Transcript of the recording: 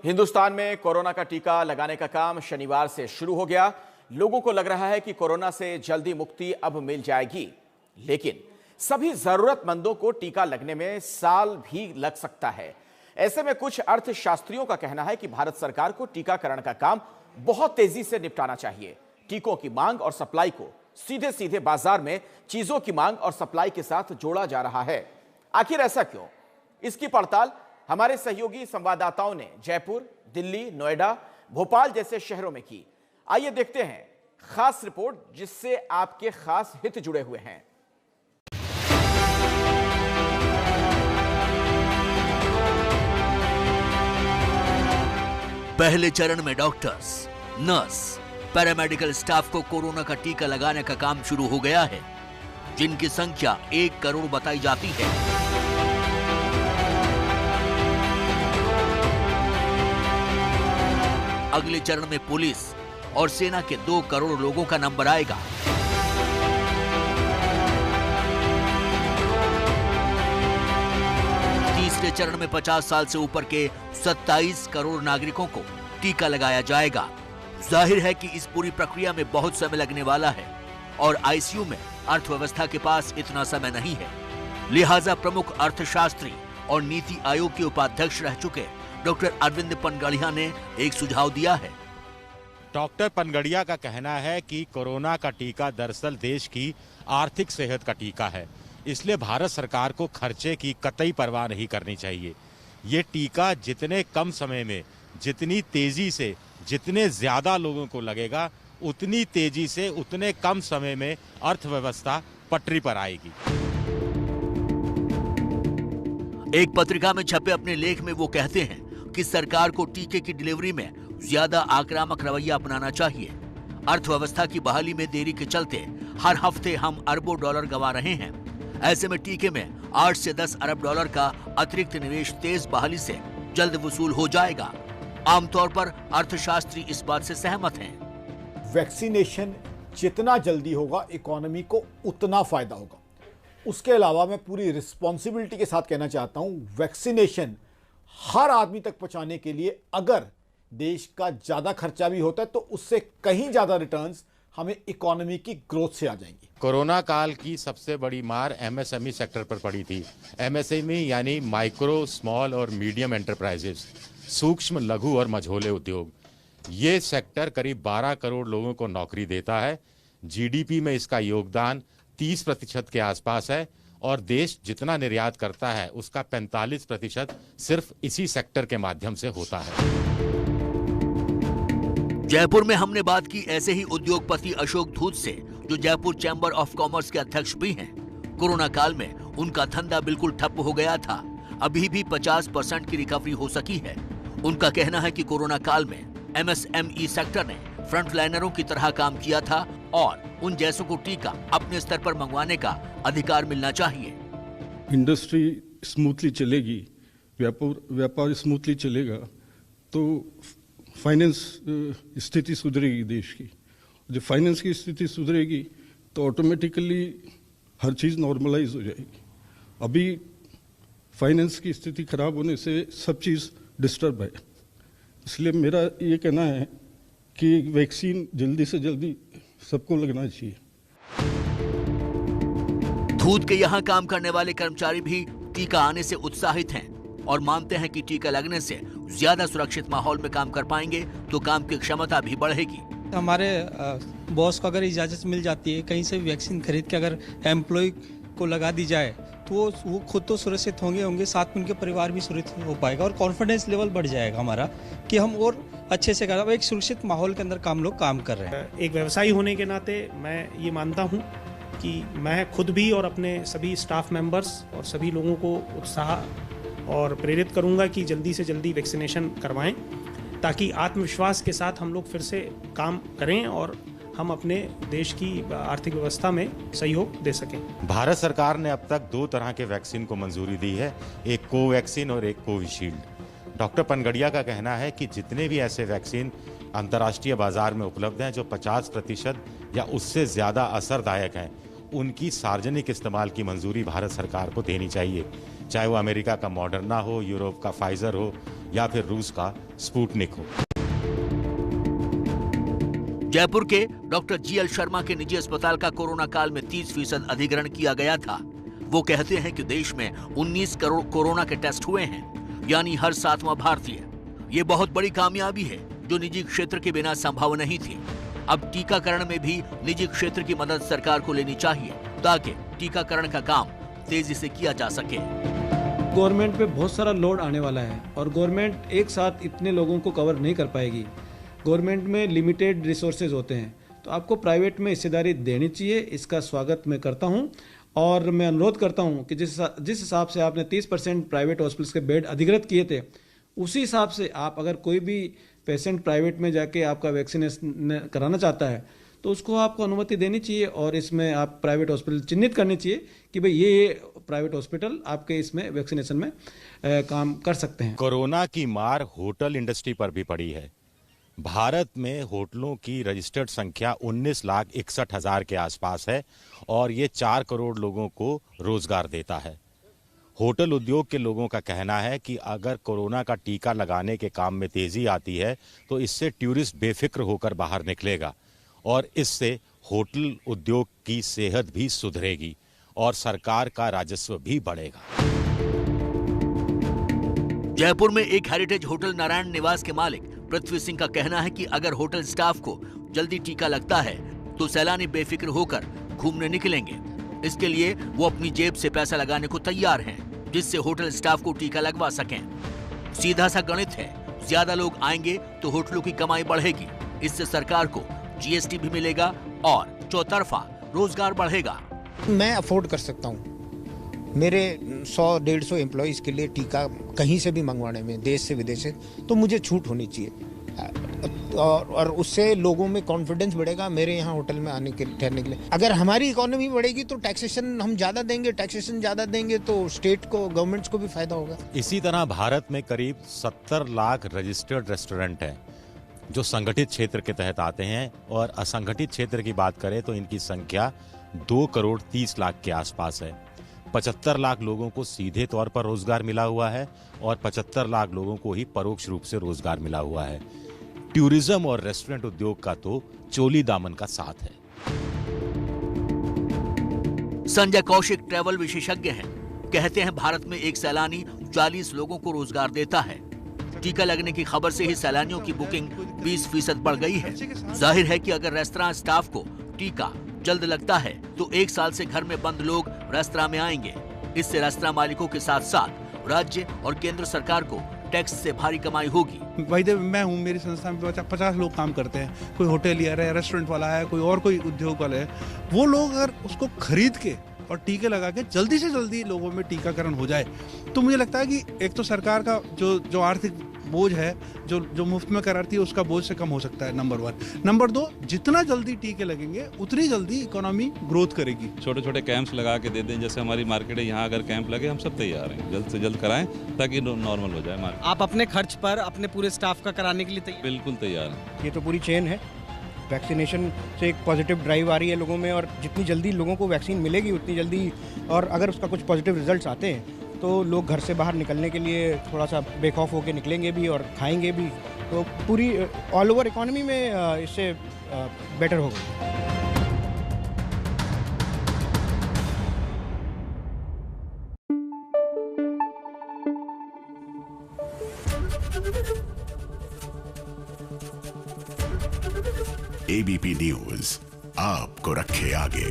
हिंदुस्तान में कोरोना का टीका लगाने का काम शनिवार से शुरू हो गया। लोगों को लग रहा है कि कोरोना से जल्दी मुक्ति अब मिल जाएगी, लेकिन सभी जरूरतमंदों को टीका लगने में साल भी लग सकता है। ऐसे में कुछ अर्थशास्त्रियों का कहना है कि भारत सरकार को टीकाकरण का काम बहुत तेजी से निपटाना चाहिए। टीकों की मांग और सप्लाई को सीधे सीधे बाजार में चीजों की मांग और सप्लाई के साथ जोड़ा जा रहा है। आखिर ऐसा क्यों? इसकी पड़ताल हमारे सहयोगी संवाददाताओं ने जयपुर, दिल्ली, नोएडा, भोपाल जैसे शहरों में की। आइए देखते हैं खास रिपोर्ट जिससे आपके खास हित जुड़े हुए हैं। पहले चरण में डॉक्टर्स, नर्स, पैरामेडिकल स्टाफ को कोरोना का टीका लगाने का काम शुरू हो गया है, जिनकी संख्या 1 करोड़ बताई जाती है। अगले चरण में पुलिस और सेना के 2 करोड़ लोगों का नंबर आएगा। तीसरे चरण में 50 साल से ऊपर के 27 करोड़ नागरिकों को टीका लगाया जाएगा। जाहिर है कि इस पूरी प्रक्रिया में बहुत समय लगने वाला है और आईसीयू में अर्थव्यवस्था के पास इतना समय नहीं है। लिहाजा प्रमुख अर्थशास्त्री और नीति आयोग के उपाध्यक्ष रह चुके डॉक्टर अरविंद पनगड़िया ने एक सुझाव दिया है। डॉक्टर पनगड़िया का कहना है कि कोरोना का टीका दरअसल देश की आर्थिक सेहत का टीका है, इसलिए भारत सरकार को खर्चे की कतई परवाह नहीं करनी चाहिए। ये टीका जितने कम समय में, जितनी तेजी से, जितने ज्यादा लोगों को लगेगा, उतनी तेजी से, उतने कम समय में अर्थव्यवस्था पटरी पर आएगी। एक पत्रिका में छपे अपने लेख में वो कहते हैं कि सरकार को टीके की डिलीवरी में ज्यादा आक्रामक रवैया अपनाना चाहिए। अर्थव्यवस्था की बहाली में देरी के चलते हर हफ्ते हम अरबों डॉलर गंवा रहे हैं। ऐसे में टीके में 8 से 10 अरब डॉलर का अतिरिक्त निवेश तेज बहाली से जल्द वसूल हो जाएगा। आमतौर पर अर्थशास्त्री इस बात से सहमत हैं। वैक्सीनेशन जितना जल्दी होगा इकोनॉमी को उतना फायदा होगा। उसके अलावा मैं पूरी रिस्पॉन्सिबिलिटी के साथ कहना चाहता हूं, वैक्सीनेशन हर आदमी तक पहुंचाने के लिए अगर देश का ज्यादा खर्चा भी होता है तो उससे कहीं ज्यादा रिटर्न्स हमें इकोनॉमी की ग्रोथ से आ जाएंगी। कोरोना काल की सबसे बड़ी मार एमएसएमई सेक्टर पर पड़ी थी। एमएसएमई यानी माइक्रो, स्मॉल और मीडियम एंटरप्राइजेस, सूक्ष्म, लघु और मझोले उद्योग। ये सेक्टर करीब 12 करोड़ लोगों को नौकरी देता है। जीडीपी में इसका योगदान 30% के आसपास है और देश जितना निर्यात करता है उसका 45% सिर्फ इसी सेक्टर के माध्यम से होता है। जयपुर में हमने बात की ऐसे ही उद्योगपति अशोक धूत से, जो जयपुर चैंबर ऑफ कॉमर्स के अध्यक्ष भी हैं। कोरोना काल में उनका धंधा बिल्कुल ठप हो गया था। अभी भी 50% की रिकवरी हो सकी है। उनका कहना है कि कोरोना काल में एमएसएमई सेक्टर ने फ्रंटलाइनरों की तरह काम किया था और उन जैसों को टीका अपने स्तर पर मंगवाने का अधिकार मिलना चाहिए। इंडस्ट्री स्मूथली चलेगी, व्यापार स्मूथली चलेगा तो फाइनेंस स्थिति सुधरेगी देश की। जब फाइनेंस की स्थिति सुधरेगी तो ऑटोमेटिकली हर चीज़ नॉर्मलाइज हो जाएगी। अभी फाइनेंस की स्थिति खराब होने से सब चीज़ डिस्टर्ब है। इसलिए मेरा ये कहना है कि वैक्सीन जल्दी से जल्दी सबको लगना चाहिए। धूत के यहाँ काम करने वाले कर्मचारी भी टीका आने से उत्साहित हैं और मानते हैं कि टीका लगने से ज्यादा सुरक्षित माहौल में काम कर पाएंगे तो काम की क्षमता भी बढ़ेगी। हमारे बॉस को अगर इजाजत मिल जाती है कहीं से वैक्सीन खरीद के अगर एम्प्लॉय को लगा दी जाए तो वो खुद तो सुरक्षित होंगे, साथ में उनके परिवार भी सुरक्षित हो पाएगा और कॉन्फिडेंस लेवल बढ़ जाएगा हमारा कि हम और अच्छे से कर, एक सुरक्षित माहौल के अंदर लोग काम कर रहे हैं। एक व्यवसायी होने के नाते मैं ये मानता हूँ कि मैं खुद भी और अपने सभी स्टाफ मेंबर्स और सभी लोगों को उत्साह और प्रेरित करूँगा कि जल्दी से जल्दी वैक्सीनेशन करवाएं, ताकि आत्मविश्वास के साथ हम लोग फिर से काम करें और हम अपने देश की आर्थिक व्यवस्था में सहयोग दे सकें। भारत सरकार ने अब तक 2 तरह के वैक्सीन को मंजूरी दी है, एक कोवैक्सीन और एक कोविशील्ड। डॉक्टर पनगड़िया का कहना है कि जितने भी ऐसे वैक्सीन अंतर्राष्ट्रीय बाजार में उपलब्ध हैं जो 50% या उससे ज़्यादा असरदायक हैं, उनकी सार्वजनिक इस्तेमाल की मंजूरी भारत सरकार को देनी चाहिए। चाहे वो अमेरिका का मॉडर्ना हो, यूरोप का फाइजर हो या फिर रूस का स्पुतनिक हो। जयपुर के डॉक्टर जीएल शर्मा के निजी अस्पताल का कोरोना काल में 30% अधिग्रहण किया गया था। वो कहते हैं कि देश में 19 करोड़ कोरोना के टेस्ट हुए हैं, यानी हर 7वां भारतीय। ये बहुत बड़ी कामयाबी है जो निजी क्षेत्र के बिना संभव नहीं थी। अब टीकाकरण में भी निजी क्षेत्र की मदद सरकार को लेनी चाहिए ताकि टीकाकरण का काम तेजी से किया जा सके। गवर्नमेंट पे बहुत सारा लोड आने वाला है और गवर्नमेंट एक साथ इतने लोगों को कवर नहीं कर पाएगी। गवर्नमेंट में लिमिटेड रिसोर्सेज होते हैं, तो आपको प्राइवेट में हिस्सेदारी देनी चाहिए। इसका स्वागत मैं करता हूं और मैं अनुरोध करता हूं कि जिस हिसाब से आपने 30% प्राइवेट हॉस्पिटल्स के बेड अधिग्रहित किए थे, उसी हिसाब से आप अगर कोई भी पेशेंट प्राइवेट में जाके आपका वैक्सीनेशन कराना चाहता है तो उसको आपको अनुमति देनी चाहिए और इसमें आप प्राइवेट हॉस्पिटल चिन्हित करनी चाहिए कि भाई ये प्राइवेट हॉस्पिटल आपके इसमें वैक्सीनेशन में काम कर सकते हैं। कोरोना की मार होटल इंडस्ट्री पर भी पड़ी है। भारत में होटलों की रजिस्टर्ड संख्या 19,61,000 के आसपास है और ये 4 करोड़ लोगों को रोजगार देता है। होटल उद्योग के लोगों का कहना है कि अगर कोरोना का टीका लगाने के काम में तेजी आती है तो इससे टूरिस्ट बेफिक्र होकर बाहर निकलेगा और इससे होटल उद्योग की सेहत भी सुधरेगी और सरकार का राजस्व भी बढ़ेगा। जयपुर में एक हेरिटेज होटल नारायण निवास के मालिक पृथ्वी सिंह का कहना है कि अगर होटल स्टाफ को जल्दी टीका लगता है तो सैलानी बेफिक्र होकर घूमने निकलेंगे। इसके लिए वो अपनी जेब से पैसा लगाने को तैयार हैं, जिससे होटल स्टाफ को टीका लगवा सकें। सीधा सा गणित है, ज्यादा लोग आएंगे तो होटलों की कमाई बढ़ेगी, इससे सरकार को जीएसटी भी मिलेगा और चौतरफा रोजगार बढ़ेगा। मैं अफोर्ड कर सकता हूँ मेरे 100-150 एम्प्लॉइज के लिए टीका कहीं से भी मंगवाने में, देश से विदेश से, तो मुझे छूट होनी चाहिए और उससे लोगों में कॉन्फिडेंस बढ़ेगा मेरे यहाँ होटल में आने के ठहरने के लिए। अगर हमारी इकोनॉमी बढ़ेगी तो टैक्सेशन हम ज़्यादा देंगे, टैक्सेशन ज़्यादा देंगे तो स्टेट को, गवर्नमेंट्स को भी फायदा होगा। इसी तरह भारत में करीब 70 लाख रजिस्टर्ड रेस्टोरेंट हैं जो संगठित क्षेत्र के तहत आते हैं और असंगठित क्षेत्र की बात करें तो इनकी संख्या 2 करोड़ 30 लाख के आसपास है। 75 लाख लोगों को सीधे तौर पर रोजगार मिला हुआ है और 75 लाख लोगों को ही परोक्ष रूप से रोजगार मिला हुआ है। टूरिज्म और रेस्टोरेंट उद्योग का तो चोली दामन का साथ है। संजय कौशिक ट्रैवल विशेषज्ञ हैं, कहते हैं भारत में एक सैलानी 40 लोगों को रोजगार देता है। टीका लगने की खबर से ही सैलानियों की बुकिंग 20% बढ़ गई है। जाहिर है कि अगर रेस्तरां स्टाफ को टीका जल्द लगता है तो 1 साल से घर में बंद लोग रेस्तरां में आएंगे। इससे रेस्तरां मालिकों के साथ साथ राज्य और केंद्र सरकार को टैक्स से भारी कमाई होगी। भाई मैं हूँ, मेरी संस्था में 50 लोग काम करते हैं। कोई होटेलियर है, रेस्टोरेंट वाला है, कोई उद्योग वाला है। वो लोग अगर उसको खरीद के और टीके लगा के जल्दी से जल्दी लोगों में टीकाकरण हो जाए तो मुझे लगता है कि एक तो सरकार का जो आर्थिक बोझ है, जो मुफ्त में कराती है, उसका बोझ से कम हो सकता है, नंबर 1। नंबर 2, जितना जल्दी टीके लगेंगे उतनी जल्दी इकोनॉमी ग्रोथ करेगी। छोटे छोटे कैंप्स लगा के दे दें, जैसे हमारी मार्केट है, यहाँ अगर कैंप लगे हम सब तैयार हैं, जल्द से जल्द कराएं ताकि नॉर्मल हो जाए मार्केट। आप अपने खर्च पर अपने पूरे स्टाफ का कराने के लिए तैयार? बिल्कुल तैयार हैं। ये तो पूरी चेन है। वैक्सीनेशन से एक पॉजिटिव ड्राइव आ रही है लोगों में और जितनी जल्दी लोगों को वैक्सीन मिलेगी उतनी जल्दी, और अगर उसका कुछ पॉजिटिव रिजल्ट्स आते हैं तो लोग घर से बाहर निकलने के लिए थोड़ा सा बेखौफ होकर निकलेंगे भी और खाएंगे भी, तो पूरी ऑल ओवर इकोनॉमी में इससे बेटर होगा। एबीपी न्यूज आपको रखे आगे।